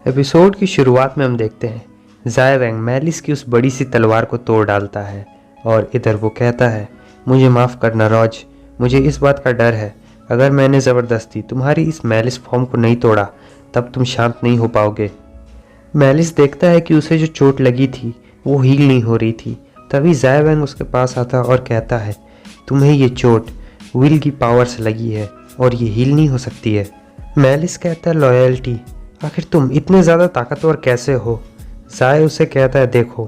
Episode की शुरुआत में हम देखते हैं ज़ाय वैंग मैलिस की उस बड़ी सी तलवार को तोड़ डालता है और इधर वो कहता है, मुझे माफ़ करना रॉज, मुझे इस बात का डर है अगर मैंने ज़बरदस्ती तुम्हारी इस मैलिस फॉर्म को नहीं तोड़ा तब तुम शांत नहीं हो पाओगे। मैलिस देखता है कि उसे जो चोट लगी थी वो हील नहीं हो रही थी। तभी ज़ाय वैंग उसके पास आता और कहता है, तुम्हें ये चोट विल की पावर से लगी है और ये हील नहीं हो सकती है। मैलिस कहता है, लॉयल्टी, आखिर तुम इतने ज़्यादा ताकतवर कैसे हो। ज़ाय उसे कहता है, देखो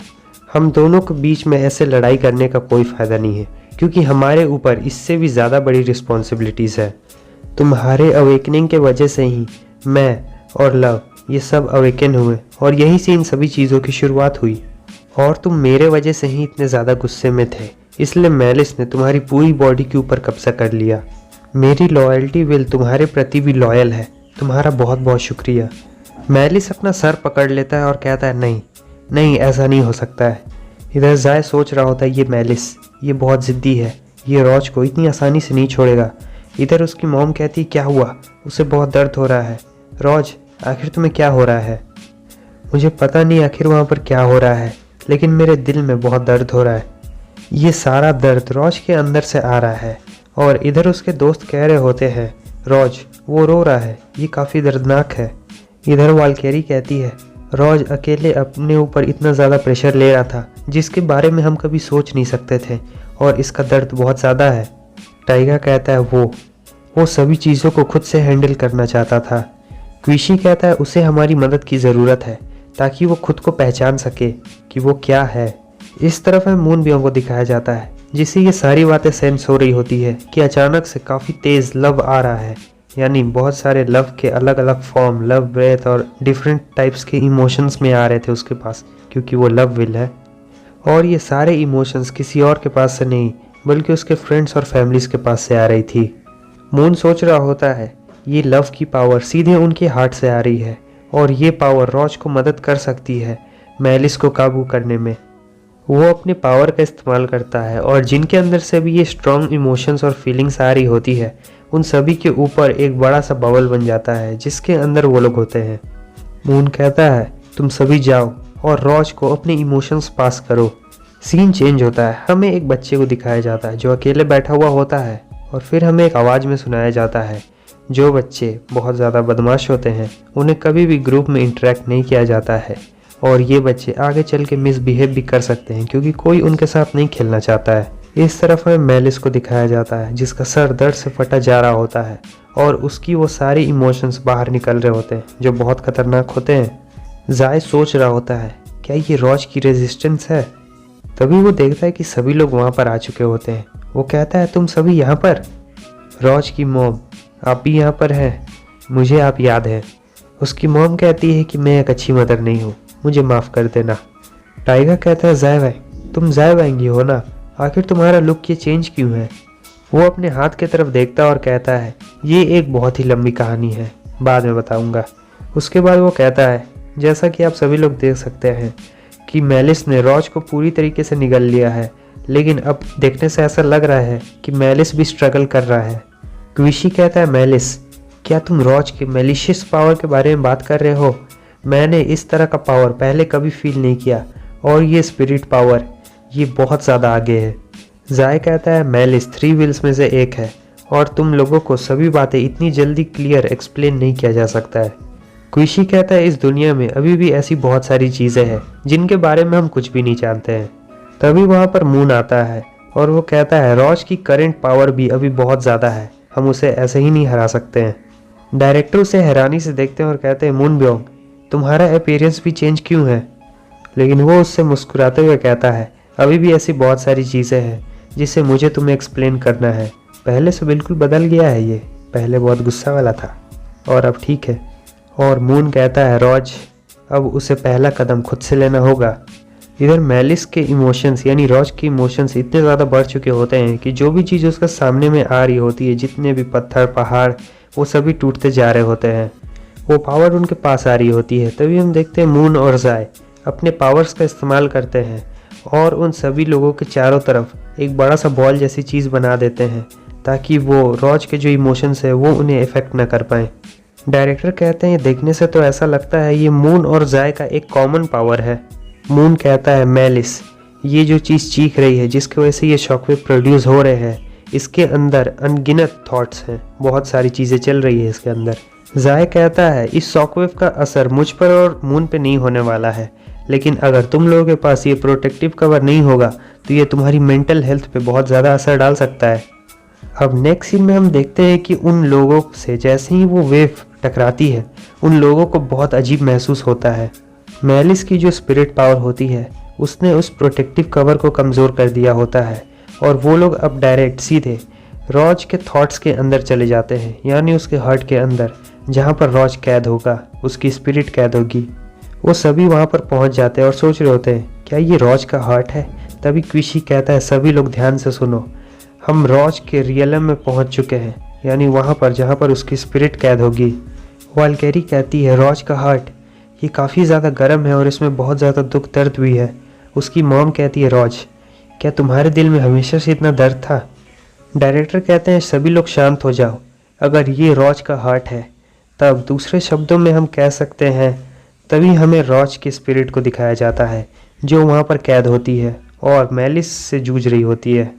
हम दोनों के बीच में ऐसे लड़ाई करने का कोई फ़ायदा नहीं है क्योंकि हमारे ऊपर इससे भी ज़्यादा बड़ी रिस्पॉन्सिबिलिटीज़ है। तुम्हारे अवेकनिंग के वजह से ही मैं और लव ये सब अवेकन हुए और यहीं से इन सभी चीज़ों की शुरुआत हुई और तुम मेरे वजह से ही इतने ज़्यादा गुस्से में थे, इसलिए मैलिस ने तुम्हारी पूरी बॉडी के ऊपर कब्जा कर लिया। मेरी लॉयल्टी विल तुम्हारे प्रति भी लॉयल है, तुम्हारा बहुत बहुत शुक्रिया। मैलिस अपना सर पकड़ लेता है और कहता है, नहीं नहीं, ऐसा नहीं हो सकता है। इधर ज़ाय सोच रहा होता है, ये मैलिस ये बहुत ज़िद्दी है, ये रॉज को इतनी आसानी से नहीं छोड़ेगा। इधर उसकी मॉम कहती है, क्या हुआ, उसे बहुत दर्द हो रहा है। रॉज, आखिर तुम्हें क्या हो रहा है। मुझे पता नहीं आखिर वहाँ पर क्या हो रहा है, लेकिन मेरे दिल में बहुत दर्द हो रहा है। ये सारा दर्द रॉज के अंदर से आ रहा है। और इधर उसके दोस्त कह रहे होते हैं, रॉज वो रो रहा है, ये काफ़ी दर्दनाक है। इधर वाल्केरी कहती है, रॉज अकेले अपने ऊपर इतना ज़्यादा प्रेशर ले रहा था जिसके बारे में हम कभी सोच नहीं सकते थे और इसका दर्द बहुत ज़्यादा है। टाइगा कहता है, वो सभी चीज़ों को खुद से हैंडल करना चाहता था। क्विशी कहता है, उसे हमारी मदद की ज़रूरत है ताकि वो खुद को पहचान सके कि वो क्या है। इस तरफ है मूनबियोंग को दिखाया जाता है जिससे ये सारी बातें सेंस हो रही होती है कि अचानक से काफ़ी तेज़ लव आ रहा है, यानी बहुत सारे लव के अलग अलग फॉर्म, लव ब्रेथ और डिफरेंट टाइप्स के इमोशंस में आ रहे थे उसके पास, क्योंकि वो लव विल है। और ये सारे इमोशंस किसी और के पास से नहीं बल्कि उसके फ्रेंड्स और फैमिलीज के पास से आ रही थी। मून सोच रहा होता है, ये लव की पावर सीधे उनके हार्ट से आ रही है और ये पावर रॉज को मदद कर सकती है मैलिस को काबू करने में। वो अपने पावर का इस्तेमाल करता है और जिनके अंदर से भी ये स्ट्रॉन्ग इमोशंस और फीलिंग्स आ रही होती है उन सभी के ऊपर एक बड़ा सा बबल बन जाता है जिसके अंदर वो लोग होते हैं। मून कहता है, तुम सभी जाओ और रॉज को अपने इमोशंस पास करो। सीन चेंज होता है, हमें एक बच्चे को दिखाया जाता है जो अकेले बैठा हुआ होता है और फिर हमें एक आवाज़ में सुनाया जाता है, जो बच्चे बहुत ज़्यादा बदमाश होते हैं उन्हें कभी भी ग्रुप में इंटरेक्ट नहीं किया जाता है और ये बच्चे आगे चल के मिसबिहेव भी कर सकते हैं क्योंकि कोई उनके साथ नहीं खेलना चाहता है। इस तरफ हमें मैलिस को दिखाया जाता है जिसका सर दर्द से फटा जा रहा होता है और उसकी वो सारे इमोशंस बाहर निकल रहे होते हैं जो बहुत खतरनाक होते हैं। ज़ाय सोच रहा होता है, क्या ये रॉज की रेजिस्टेंस है। तभी वो देखता है कि सभी लोग वहाँ पर आ चुके होते हैं। वो कहता है, तुम सभी यहाँ पर। रॉज की मॉम, आप भी यहाँ पर हैं, मुझे आप याद है। उसकी मॉम कहती है कि मैं एक अच्छी मदर नहीं हूँ, मुझे माफ़ कर देना। टाइगर कहता है, ज़ाय वैंग, तुम ज़ाय वैंग ही हो ना, आखिर तुम्हारा लुक ये चेंज क्यों है। वो अपने हाथ की तरफ देखता है और कहता है, ये एक बहुत ही लंबी कहानी है, बाद में बताऊंगा। उसके बाद वो कहता है, जैसा कि आप सभी लोग देख सकते हैं कि मैलिस ने रॉज को पूरी तरीके से निगल लिया है, लेकिन अब देखने से ऐसा लग रहा है कि मैलिस भी स्ट्रगल कर रहा है। क्विशी कहता है, मैलिस, क्या तुम रॉज के मैलिशियस पावर के बारे में बात कर रहे हो। मैंने इस तरह का पावर पहले कभी फील नहीं किया और ये स्पिरिट पावर ये बहुत ज़्यादा आगे है। ज़ाय कहता है, मैलिस 3 व्हील्स में से एक है और तुम लोगों को सभी बातें इतनी जल्दी क्लियर एक्सप्लेन नहीं किया जा सकता है। क्विशी कहता है, इस दुनिया में अभी भी ऐसी बहुत सारी चीज़ें हैं जिनके बारे में हम कुछ भी नहीं जानते हैं। तभी वहाँ पर मून आता है और वो कहता है, रॉज की करंट पावर भी अभी बहुत ज़्यादा है, हम उसे ऐसे ही नहीं हरा सकते हैं। डायरेक्टर उसे हैरानी से देखते हैं और कहते हैं, मूनबियोंग, तुम्हारा अपीयरेंस भी चेंज क्यों है। लेकिन वो उससे मुस्कुराते हुए कहता है, अभी भी ऐसी बहुत सारी चीज़ें हैं जिसे मुझे तुम्हें एक्सप्लेन करना है। पहले से बिल्कुल बदल गया है, ये पहले बहुत गुस्सा वाला था और अब ठीक है। और मून कहता है, रॉज, अब उसे पहला कदम खुद से लेना होगा। इधर मैलिस के इमोशंस यानी रॉज के इमोशंस इतने ज़्यादा बढ़ चुके होते हैं कि जो भी चीज़ उसके सामने में आ रही होती है, जितने भी पत्थर पहाड़ वो सभी टूटते जा रहे होते हैं, वो पावर उनके पास आ रही होती है। तभी हम देखते हैं मून और ज़ाय अपने पावर्स का इस्तेमाल करते हैं और उन सभी लोगों के चारों तरफ एक बड़ा सा बॉल जैसी चीज़ बना देते हैं ताकि वो रॉज के जो इमोशंस है वो उन्हें इफ़ेक्ट ना कर पाएँ। डायरेक्टर कहते हैं ये देखने से तो ऐसा लगता है ये मून और जाय का एक कॉमन पावर है। मून कहता है मेलिस, ये जो चीज़ चीख रही है जिसकी वजह से ये शॉकवेव प्रोड्यूस हो रहे हैं, इसके अंदर अनगिनत थॉट्स हैं, बहुत सारी चीज़ें चल रही है इसके अंदर। जाय कहता है इस शॉकवेव का असर मुझ पर और मून पे नहीं होने वाला है, लेकिन अगर तुम लोगों के पास ये प्रोटेक्टिव कवर नहीं होगा तो ये तुम्हारी मेंटल हेल्थ पे बहुत ज़्यादा असर डाल सकता है। अब नेक्स्ट सीन में हम देखते हैं कि उन लोगों से जैसे ही वो वेव टकराती है उन लोगों को बहुत अजीब महसूस होता है। मेलिस की जो स्पिरिट पावर होती है उसने उस प्रोटेक्टिव कवर को कमज़ोर कर दिया होता है और वो लोग अब डायरेक्ट सीधे रॉज के थॉट्स के अंदर चले जाते हैं, यानी उसके हार्ट के अंदर जहाँ पर रॉज कैद होगा, उसकी स्पिरिट कैद होगी। वो सभी वहाँ पर पहुँच जाते हैं और सोच रहे होते हैं क्या ये रॉज का हार्ट है। तभी क्विशी कहता है सभी लोग ध्यान से सुनो, हम रॉज के रियलम में पहुँच चुके हैं, यानी वहाँ पर जहाँ पर उसकी स्पिरिट कैद होगी। वाल्केरी कहती है रॉज का हार्ट ये काफ़ी ज़्यादा गर्म है और इसमें बहुत ज़्यादा दुख दर्द भी है। उसकी मॉम कहती है रॉज क्या तुम्हारे दिल में हमेशा से इतना दर्द था। डायरेक्टर कहते हैं सभी लोग शांत हो जाओ, अगर ये रॉज का हार्ट है तब दूसरे शब्दों में हम कह सकते हैं तभी हमें रॉज की स्पिरिट को दिखाया जाता है जो वहाँ पर कैद होती है और मेलिस से जूझ रही होती है।